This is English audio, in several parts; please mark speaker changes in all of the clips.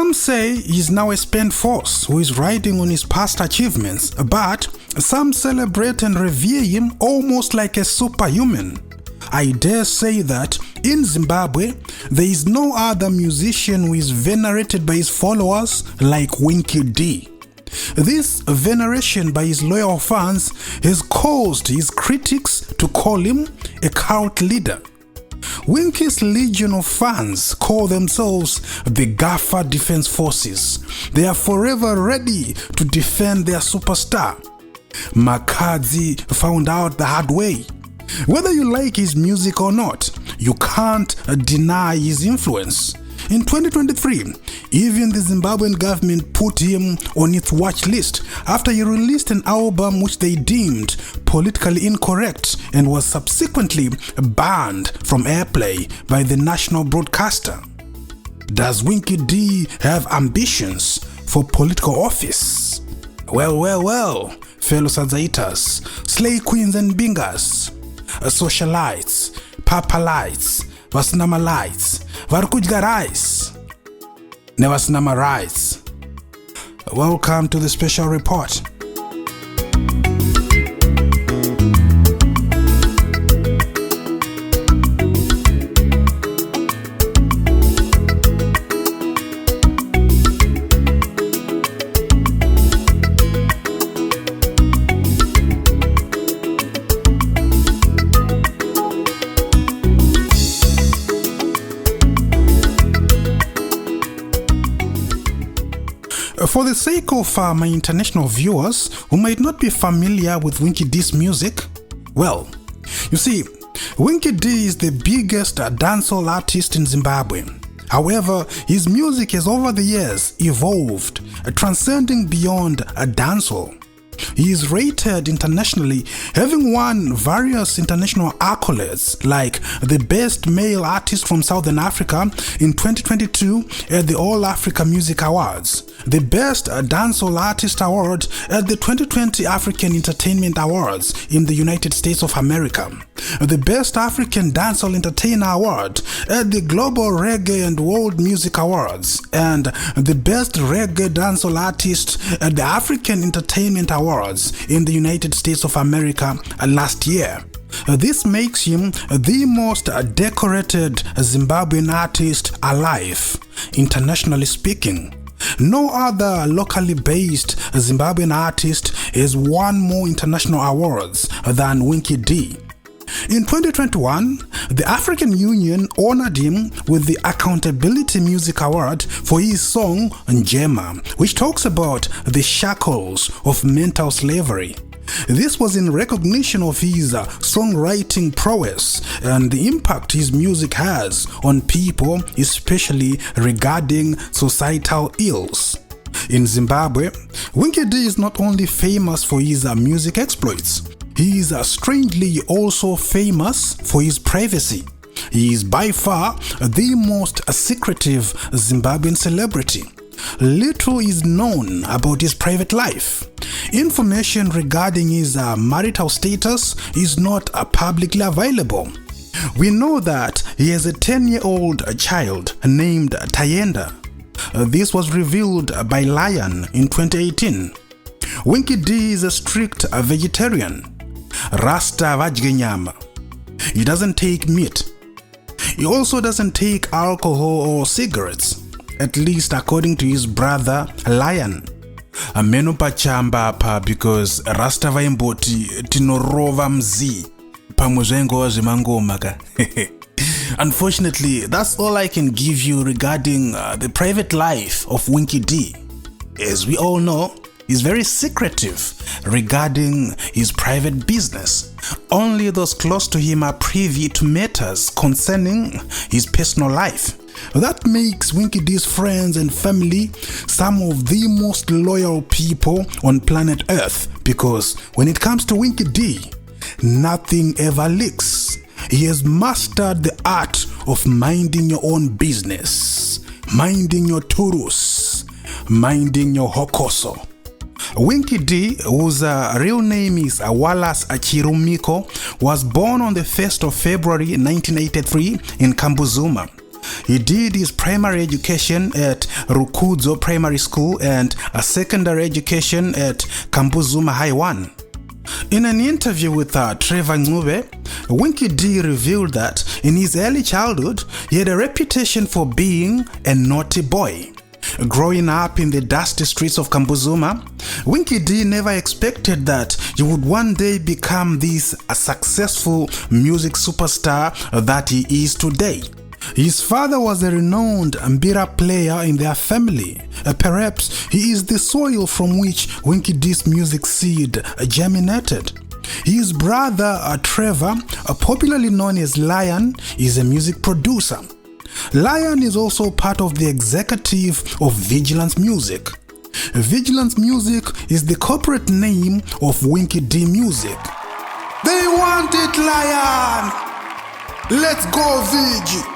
Speaker 1: Some say he's now a spent force who is riding on his past achievements, but some celebrate and revere him almost like a superhuman. I dare say that in Zimbabwe, there is no other musician who is venerated by his followers like Winky D. This veneration by his loyal fans has caused his critics to call him a cult leader. Winky's legion of fans call themselves the Gaffer Defense Forces. They are forever ready to defend their superstar. Makadzi found out the hard way. Whether you like his music or not, you can't deny his influence. In 2023, even the Zimbabwean government put him on its watch list after he released an album which they deemed politically incorrect and was subsequently banned from airplay by the national broadcaster. Does Winky D have ambitions for political office? Well, fellow Sadzaitas, slay queens and bingers, socialites, papalites, vasinamalites, varikudya rice, nevasinama rights. Welcome to the special report. For the sake of my international viewers who might not be familiar with Winky D's music, well, you see, Winky D is the biggest dancehall artist in Zimbabwe. However, his music has over the years evolved, transcending beyond a dancehall. He is rated internationally, having won various international accolades like the Best Male Artist from Southern Africa in 2022 at the All Africa Music Awards, the Best Dancehall Artist Award at the 2020 African Entertainment Awards in the United States of America, the Best African Dancehall Entertainer Award at the Global Reggae and World Music Awards, and the Best Reggae Dancehall Artist at the African Entertainment Awards in the United States of America last year. This makes him the most decorated Zimbabwean artist alive, internationally speaking. No other locally based Zimbabwean artist has won more international awards than Winky D. In 2021, the African Union honored him with the Accountability Music Award for his song Njema, which talks about the shackles of mental slavery. This was in recognition of his songwriting prowess and the impact his music has on people, especially regarding societal ills. In Zimbabwe, Winky D is not only famous for his music exploits, he is strangely also famous for his privacy. He is by far the most secretive Zimbabwean celebrity. Little is known about his private life. Information regarding his marital status is not publicly available. We know that he has a 10-year-old child named Tayenda. This was revealed by Lion in 2018. Winky D is a strict vegetarian. Rasta vadye nyama. He doesn't take meat. He also doesn't take alcohol or cigarettes, at least according to his brother Lion. Ameno pachamba apa because Rasta vaimboti tinorova mzi pamwe zvaingova zvemangoma ka. Unfortunately, that's all I can give you regarding the private life of Winky D. As we all know, he's very secretive regarding his private business. Only those close to him are privy to matters concerning his personal life. That makes Winky D's friends and family some of the most loyal people on planet Earth, because when it comes to Winky D, nothing ever leaks. He has mastered the art of minding your own business, minding your turus, minding your hokoso. Winky D, whose real name is Wallace Chirumiko, was born on the 1st of February 1983 in Kambuzuma. He did his primary education at Rukudzo Primary School and a secondary education at Kambuzuma High 1. In an interview with Trevor Ncube, Winky D revealed that in his early childhood, he had a reputation for being a naughty boy. Growing up in the dusty streets of Kambuzuma, Winky D never expected that he would one day become this successful music superstar that he is today. His father was a renowned mbira player in their family. Perhaps he is the soil from which Winky D's music seed germinated. His brother Trevor, popularly known as Lion, is a music producer. Lion is also part of the executive of Vigilance Music. Vigilance Music is the corporate name of Winky D Music. They want it, Lion! Let's go, Vigi!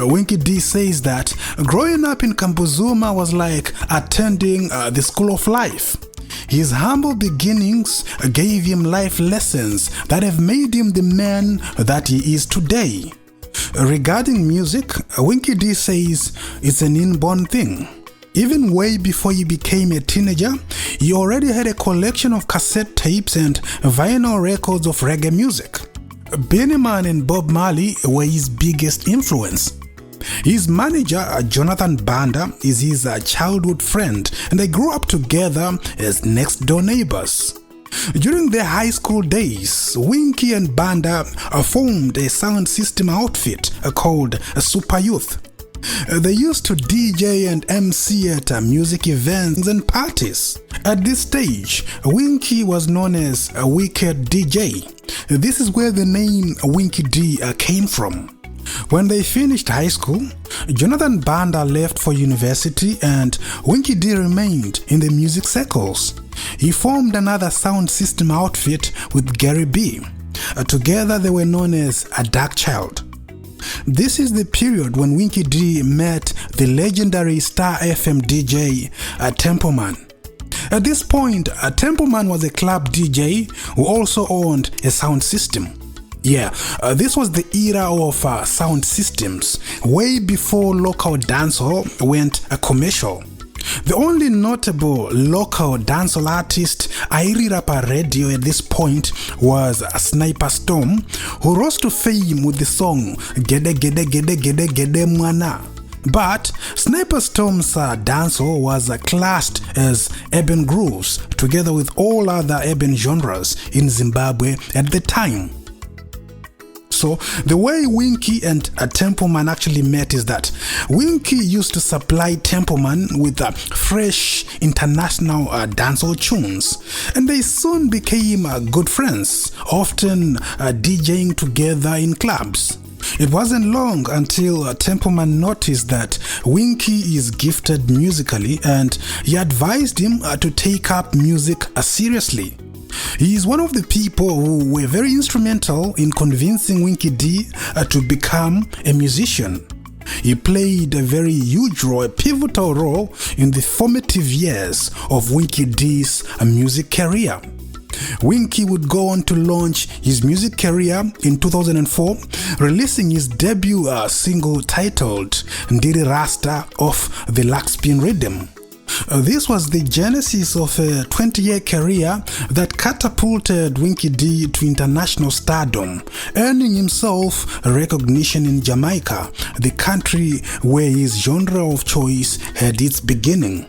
Speaker 1: Winky D says that growing up in Kambuzuma was like attending the school of life. His humble beginnings gave him life lessons that have made him the man that he is today. Regarding music, Winky D says it's an inborn thing. Even way before he became a teenager, he already had a collection of cassette tapes and vinyl records of reggae music. Benny Man and Bob Marley were his biggest influence. His manager, Jonathan Banda, is his childhood friend, and they grew up together as next-door neighbors. During their high school days, Winky and Banda formed a sound system outfit called Super Youth. They used to DJ and MC at music events and parties. At this stage, Winky was known as a Wicked DJ. This is where the name Winky D came from. When they finished high school, Jonathan Banda left for university and Winky D remained in the music circles. He formed another sound system outfit with Gary B. Together they were known as a Dark Child. This is the period when Winky D met the legendary Star FM DJ Tempoman. At this point, Tempoman was a club DJ who also owned a sound system. This was the era of sound systems, way before local dancehall went commercial. The only notable local dancehall artist Airi Rapa Radio at this point was Sniper Storm, who rose to fame with the song Gede Gede Gede Gede Gede Mwana. But Sniper Storm's dancehall was classed as urban grooves, together with all other urban genres in Zimbabwe at the time. So the way Winky and Tempoman actually met is that Winky used to supply Tempoman with fresh international dancehall tunes, and they soon became good friends, often DJing together in clubs. It wasn't long until Tempoman noticed that Winky is gifted musically, and he advised him to take up music seriously. He is one of the people who were very instrumental in convincing Winky D to become a musician. He played a very huge role, a pivotal role in the formative years of Winky D's music career. Winky would go on to launch his music career in 2004, releasing his debut single titled Ndiri Rasta off the Luckspin Rhythm. This was the genesis of a 20-year career that catapulted Winky D to international stardom, earning himself recognition in Jamaica, the country where his genre of choice had its beginning.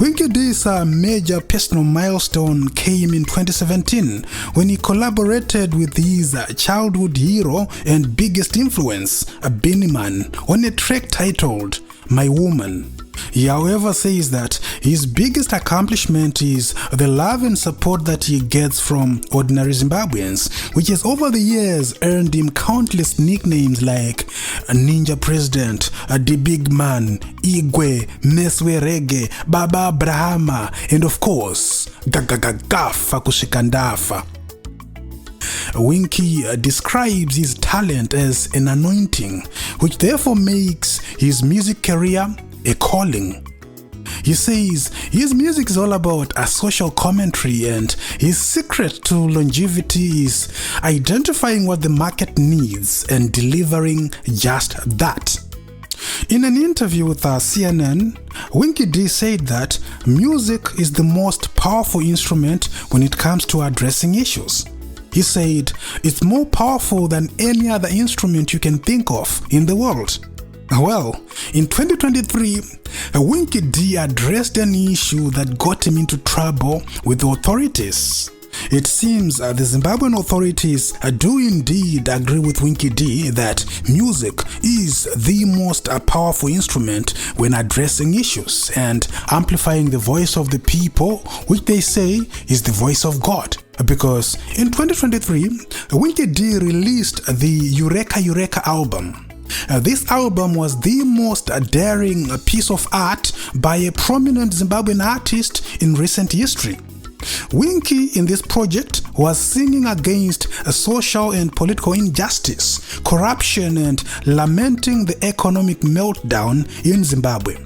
Speaker 1: Winky D's major personal milestone came in 2017 when he collaborated with his childhood hero and biggest influence, Benny Man, on a track titled My Woman. He, however, says that his biggest accomplishment is the love and support that he gets from ordinary Zimbabweans, which has over the years earned him countless nicknames like Ninja President, The Big Man, Igwe, Meswe Reggae, Baba Brahma, and of course, Gagagafa Kushikandafa. Winky describes his talent as an anointing, which therefore makes his music career a calling. He says his music is all about a social commentary, and his secret to longevity is identifying what the market needs and delivering just that. In an interview with CNN, Winky D said that music is the most powerful instrument when it comes to addressing issues. He said it's more powerful than any other instrument you can think of in the world. Well, in 2023, Winky D addressed an issue that got him into trouble with the authorities. It seems the Zimbabwean authorities do indeed agree with Winky D that music is the most powerful instrument when addressing issues and amplifying the voice of the people, which they say is the voice of God. Because in 2023, Winky D released the Eureka Eureka album. This album was the most daring piece of art by a prominent Zimbabwean artist in recent history. Winky in this project was singing against a social and political injustice, corruption, and lamenting the economic meltdown in Zimbabwe.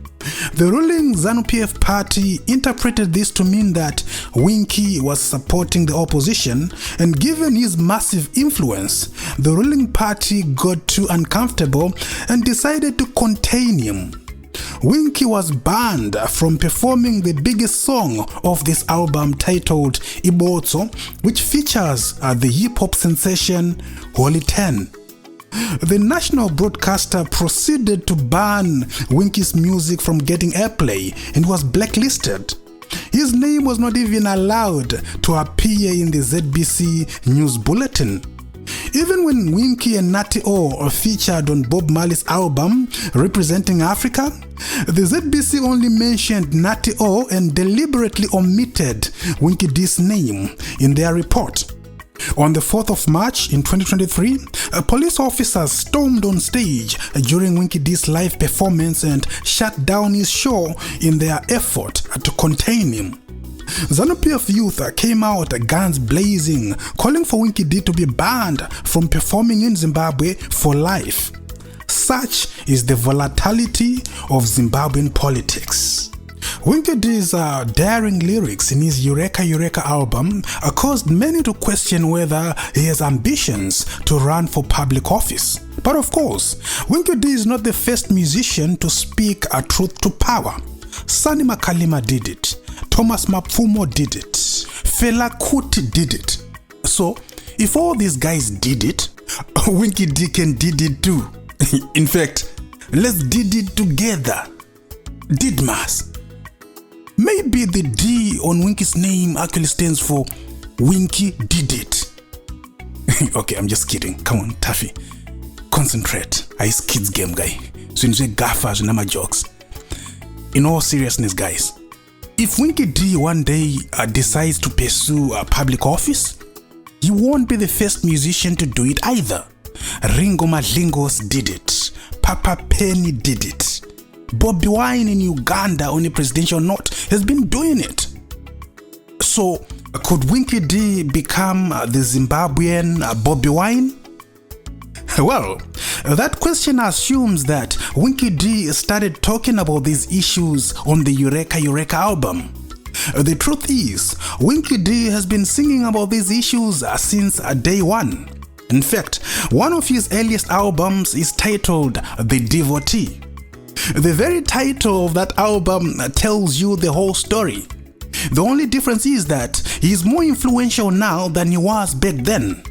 Speaker 1: The ruling ZANU-PF party interpreted this to mean that Winky was supporting the opposition, and given his massive influence, the ruling party got too uncomfortable and decided to contain him. Winky was banned from performing the biggest song of this album titled Ibotso, which features the hip-hop sensation Holy 10. The national broadcaster proceeded to ban Winky's music from getting airplay and was blacklisted. His name was not even allowed to appear in the ZBC news bulletin. Even when Winky and Natty O featured on Bob Marley's album Representing Africa, the ZBC only mentioned Natty O and deliberately omitted Winky D's name in their report. On the 4th of March in 2023, police officers stormed on stage during Winky D's live performance and shut down his show in their effort to contain him. ZANU-PF youth came out guns blazing, calling for Winky D to be banned from performing in Zimbabwe for life. Such is the volatility of Zimbabwean politics. Winky D's daring lyrics in his Eureka Eureka album caused many to question whether he has ambitions to run for public office. But of course, Winky D is not the first musician to speak a truth to power. Sani Makalima did it. Thomas Mapfumo did it. Fela Kuti did it. So, if all these guys did it, Winky D can did it too. In fact, let's did it together. Didmas. Maybe the D on Winky's name actually stands for Winky did it. Okay, I'm just kidding. Come on, Taffy. Concentrate. Ice kids game guy. So you say gaffers and jokes. In all seriousness, guys, if Winky D one day decides to pursue a public office, he won't be the first musician to do it either. Ringo Madlingos did it. Papa Penny did it. Bobby Wine in Uganda on a presidential note has been doing it. So, could Winky D become the Zimbabwean Bobby Wine? Well, that question assumes that Winky D started talking about these issues on the Eureka Eureka album. The truth is, Winky D has been singing about these issues since day one. In fact, one of his earliest albums is titled The Devotee. The very title of that album tells you the whole story. The only difference is that he is more influential now than he was back then.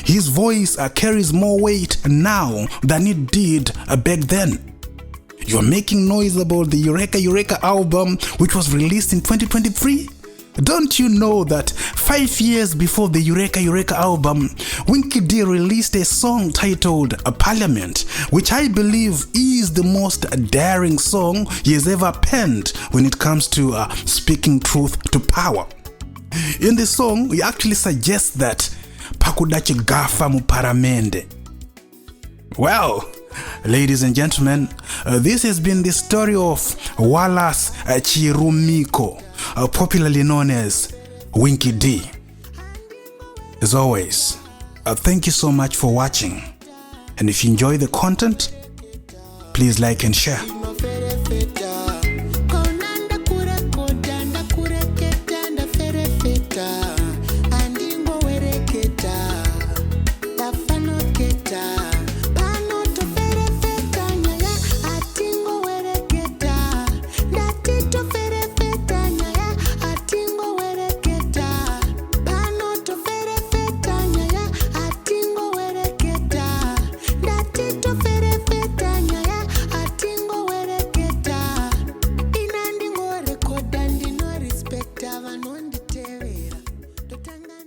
Speaker 1: His voice carries more weight now than it did back then. You're making noise about the Eureka Eureka album, which was released in 2023? Don't you know that 5 years before the Eureka Eureka album, Winky D released a song titled Parliament, which I believe is the most daring song he has ever penned when it comes to speaking truth to power. In the song, he actually suggests that pakudachi gafa mu paramende. Well, ladies and gentlemen, this has been the story of Wallace Chirumiko, popularly known as Winky D. As always, thank you so much for watching, and if you enjoy the content, please like and share.
Speaker 2: Katanga